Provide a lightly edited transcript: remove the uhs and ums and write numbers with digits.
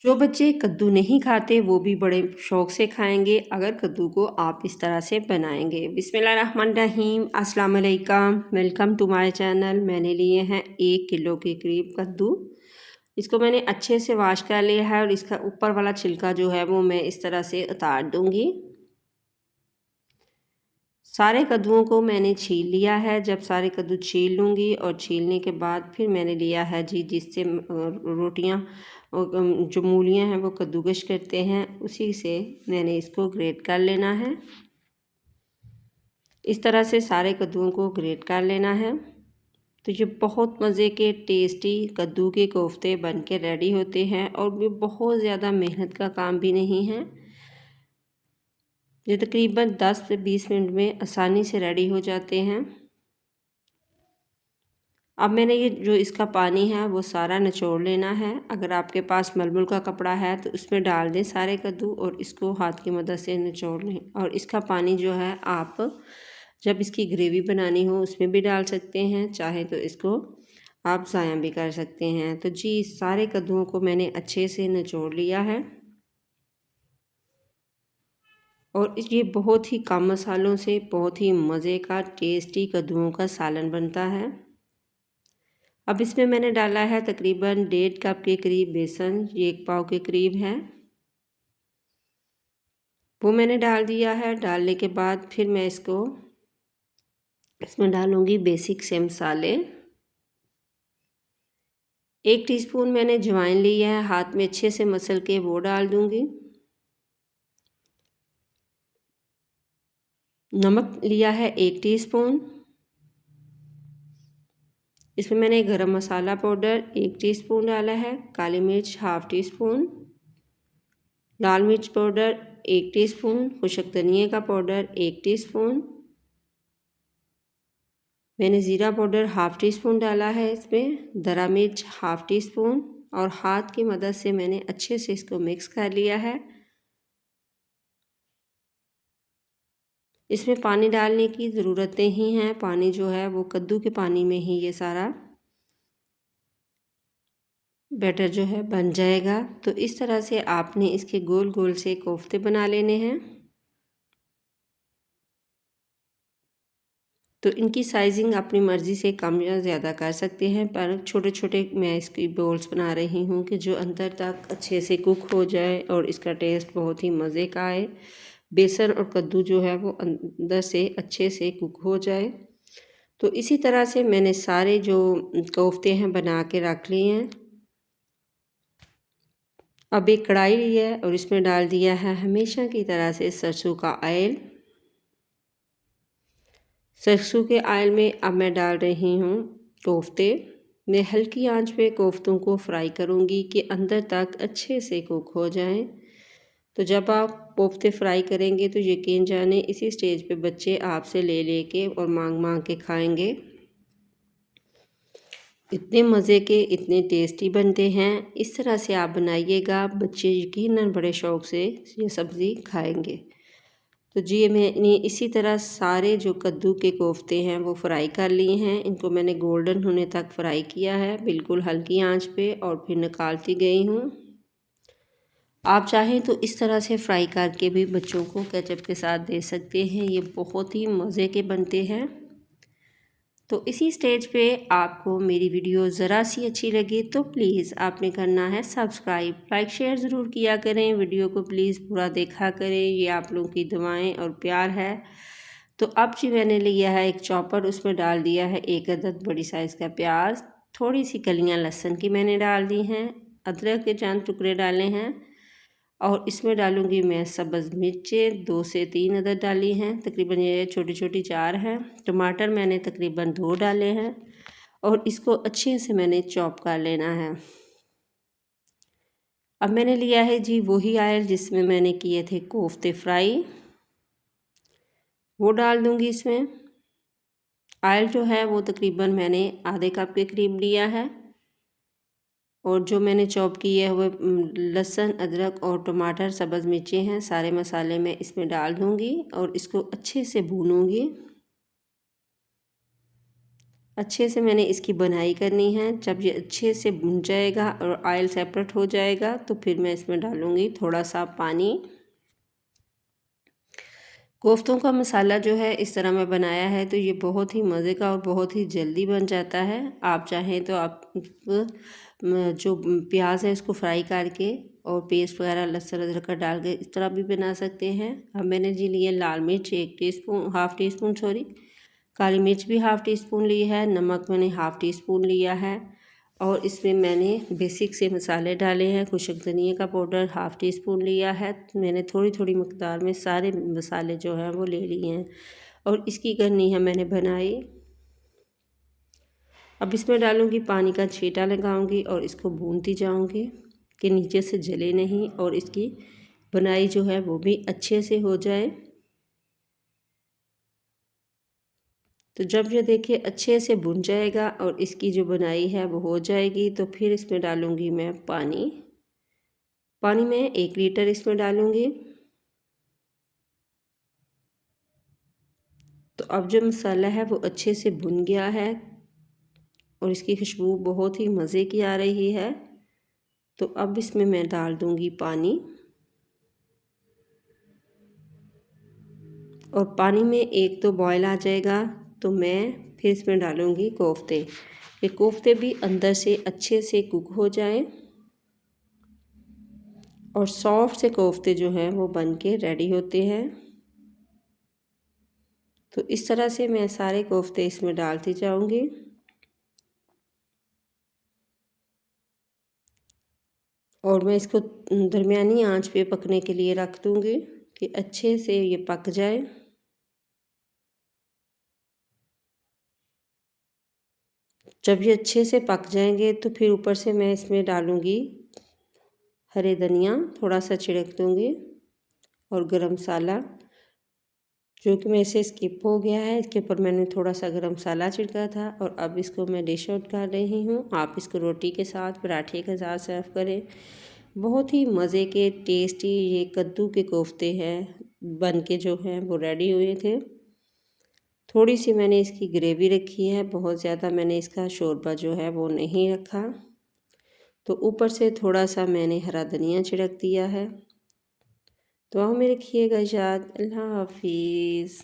जो बच्चे कद्दू नहीं खाते वो भी बड़े शौक़ से खाएंगे अगर कद्दू को आप इस तरह से बनाएंगे। बिस्मिल्लाहिर्रहमानिर्रहीम, अस्सलाम वालेकुम, वेलकम टू माय चैनल। मैंने लिए हैं 1 किलो के करीब कद्दू। इसको मैंने अच्छे से वॉश कर लिया है और इसका ऊपर वाला छिलका जो है वो मैं इस तरह से उतार दूँगी। सारे कद्दुओं को मैंने छील लिया है। जब सारे कद्दू छील लूँगी और छीलने के बाद फिर मैंने लिया है जी जिससे रोटियां जो मूलियां हैं वो कद्दूकश करते हैं, उसी से मैंने इसको ग्रेट कर लेना है। इस तरह से सारे कद्दुओं को ग्रेट कर लेना है। तो ये बहुत मज़े के टेस्टी कद्दू के कोफ्ते बन के रेडी होते हैं और ये बहुत ज़्यादा मेहनत का काम भी नहीं है। ये तकरीबन 10 से 20 मिनट में आसानी से रेडी हो जाते हैं। अब मैंने ये जो इसका पानी है वो सारा निचोड़ लेना है। अगर आपके पास मलमल का कपड़ा है तो उसमें डाल दें सारे कद्दू और इसको हाथ की मदद से निचोड़ लें। और इसका पानी जो है आप जब इसकी ग्रेवी बनानी हो उसमें भी डाल सकते हैं, चाहे तो इसको आप ज़ाया भी कर सकते हैं। तो जी सारे कद्दुओं को मैंने अच्छे से निचोड़ लिया है और ये बहुत ही कम मसालों से बहुत ही मज़े का टेस्टी कद्दुओं का सालन बनता है। अब इसमें मैंने डाला है तकरीबन 1.5 कप के करीब बेसन, ये 1 पाव के करीब है, वो मैंने डाल दिया है। डालने के बाद फिर मैं इसमें डालूंगी बेसिक से मसाले। 1 टीस्पून मैंने अजवाइन लिया है, हाथ में अच्छे से मसल के वो डाल दूंगी। नमक लिया है 1 टीस्पून। इसमें मैंने गरम मसाला पाउडर 1 टीस्पून डाला है, काली मिर्च ½ टीस्पून, लाल मिर्च पाउडर 1 टीस्पून, खुशक धनिया का पाउडर 1 टीस्पून, मैंने ज़ीरा पाउडर ½ टीस्पून डाला है, इसमें दरा मिर्च ½ टीस्पून और हाथ की मदद से मैंने अच्छे से इसको मिक्स कर लिया है। इसमें पानी डालने की ज़रूरत नहीं है, पानी जो है वो कद्दू के पानी में ही ये सारा बैटर जो है बन जाएगा। तो इस तरह से आपने इसके गोल गोल से कोफ्ते बना लेने हैं। तो इनकी साइजिंग अपनी मर्ज़ी से कम या ज़्यादा कर सकते हैं, पर छोटे छोटे मैं इसकी बॉल्स बना रही हूँ कि जो अंदर तक अच्छे से कुक हो जाए और इसका टेस्ट बहुत ही मज़े का आए। बेसन और कद्दू जो है वो अंदर से अच्छे से कुक हो जाए। तो इसी तरह से मैंने सारे जो कोफ्ते हैं बना के रख लिए हैं। अब एक कढ़ाई ली है और इसमें डाल दिया है हमेशा की तरह से सरसों का ऑयल। सरसों के ऑयल में अब मैं डाल रही हूँ कोफ्ते। मैं हल्की आंच पे कोफ्तों को फ्राई करूँगी कि अंदर तक अच्छे से कुक हो जाएं। तो जब आप कोफ्ते फ्राई करेंगे तो यकीन जाने इसी स्टेज पे बच्चे आपसे ले लेके और मांग मांग के खाएंगे। इतने मज़े के इतने टेस्टी बनते हैं। इस तरह से आप बनाइएगा, बच्चे यकीनन बड़े शौक़ से ये सब्ज़ी खाएंगे। तो जी मैंने इसी तरह सारे जो कद्दू के कोफ्ते हैं वो फ्राई कर लिए हैं। इनको मैंने गोल्डन होने तक फ्राई किया है, बिल्कुल हल्की आंच पे, और फिर निकालती गई हूँ। आप चाहें तो इस तरह से फ्राई करके भी बच्चों को केचप के साथ दे सकते हैं, ये बहुत ही मज़े के बनते हैं। तो इसी स्टेज पे आपको मेरी वीडियो ज़रा सी अच्छी लगी तो प्लीज़ आपने करना है सब्सक्राइब, लाइक शेयर ज़रूर किया करें। वीडियो को प्लीज़ पूरा देखा करें, ये आप लोगों की दुआएं और प्यार है। तो अब जी मैंने लिया है एक चॉपर, उसमें डाल दिया है 1 अदद बड़ी साइज़ का प्याज, थोड़ी सी कलियां लहसुन की मैंने डाल दी हैं, अदरक के चंद टुकड़े डाले हैं और इसमें डालूंगी मैं सब्ज़ मिर्चें 2 से 3 अदद डाली हैं, तकरीबन ये छोटी छोटी 4 हैं। टमाटर मैंने तकरीबन 2 डाले हैं और इसको अच्छे से मैंने चॉप कर लेना है। अब मैंने लिया है जी वही ऑयल जिसमें मैंने किए थे कोफ्ते फ्राई, वो डाल दूंगी इसमें। ऑयल जो है वो तकरीबन मैंने आधे कप के करीब लिया है और जो मैंने चॉप किए हुए लहसुन, अदरक और टमाटर, सब्ज़ मिर्चें हैं, सारे मसाले मैं इसमें डाल दूंगी और इसको अच्छे से भूनूंगी। अच्छे से मैंने इसकी बुनाई करनी है। जब ये अच्छे से भुन जाएगा और ऑयल सेपरेट हो जाएगा तो फिर मैं इसमें डालूँगी थोड़ा सा पानी। कोफ्तों का मसाला जो है इस तरह मैं बनाया है तो ये बहुत ही मज़े का और बहुत ही जल्दी बन जाता है। आप चाहें तो आप जो प्याज है इसको फ्राई करके और पेस्ट वगैरह लहसुन अदरक का डाल के इस तरह भी बना सकते हैं। अब मैंने जी लिए लाल मिर्च 1 teaspoon, half teaspoon sorry, काली मिर्च भी हाफ़ टी स्पून ली है, नमक मैंने हाफ़ टी स्पून लिया है और इसमें मैंने बेसिक से मसाले डाले हैं। खुशक धनिया का पाउडर हाफ़ टी स्पून लिया है। मैंने थोड़ी थोड़ी मकदार में सारे मसाले जो हैं वो ले लिए हैं और इसकी करनी है मैंने बनाई। अब इसमें डालूँगी पानी का छींटा लगाऊँगी और इसको भूनती जाऊँगी कि नीचे से जले नहीं और इसकी बनाई जो है वो भी अच्छे से हो जाए। तो जब ये देखिए अच्छे से भुन जाएगा और इसकी जो बनाई है वो हो जाएगी तो फिर इसमें डालूँगी मैं पानी। पानी मैं 1 लीटर इसमें डालूँगी। तो अब जो मसाला है वो अच्छे से भुन गया है और इसकी खुशबू बहुत ही मज़े की आ रही है। तो अब इसमें मैं डाल दूँगी पानी और पानी में एक तो बॉयल आ जाएगा तो मैं फिर इसमें डालूँगी कोफ्ते। ये कोफ्ते भी अंदर से अच्छे से कुक हो जाएं और सॉफ्ट से कोफ्ते जो हैं वो बन के रेडी होते हैं। तो इस तरह से मैं सारे कोफ्ते इसमें डालती जाऊँगी और मैं इसको दरमियानी आंच पे पकने के लिए रख दूँगी कि अच्छे से ये पक जाए। जब ये अच्छे से पक जाएंगे तो फिर ऊपर से मैं इसमें डालूँगी हरे धनिया, थोड़ा सा छिड़क दूँगी और गरम मसाला जो कि मेरे से स्किप हो गया है। इसके ऊपर मैंने थोड़ा सा गरम मसाला छिड़का था और अब इसको मैं डिश आउट कर रही हूँ। आप इसको रोटी के साथ, पराठे के साथ सर्व करें। बहुत ही मज़े के टेस्टी ये कद्दू के कोफ्ते हैं, बन के जो हैं वो रेडी हुए थे। थोड़ी सी मैंने इसकी ग्रेवी रखी है, बहुत ज़्यादा मैंने इसका शोरबा जो है वो नहीं रखा। तो ऊपर से थोड़ा सा मैंने हरा धनिया छिड़क दिया है। दुआ में रखिएगा याद। अल्लाह हाफिज़।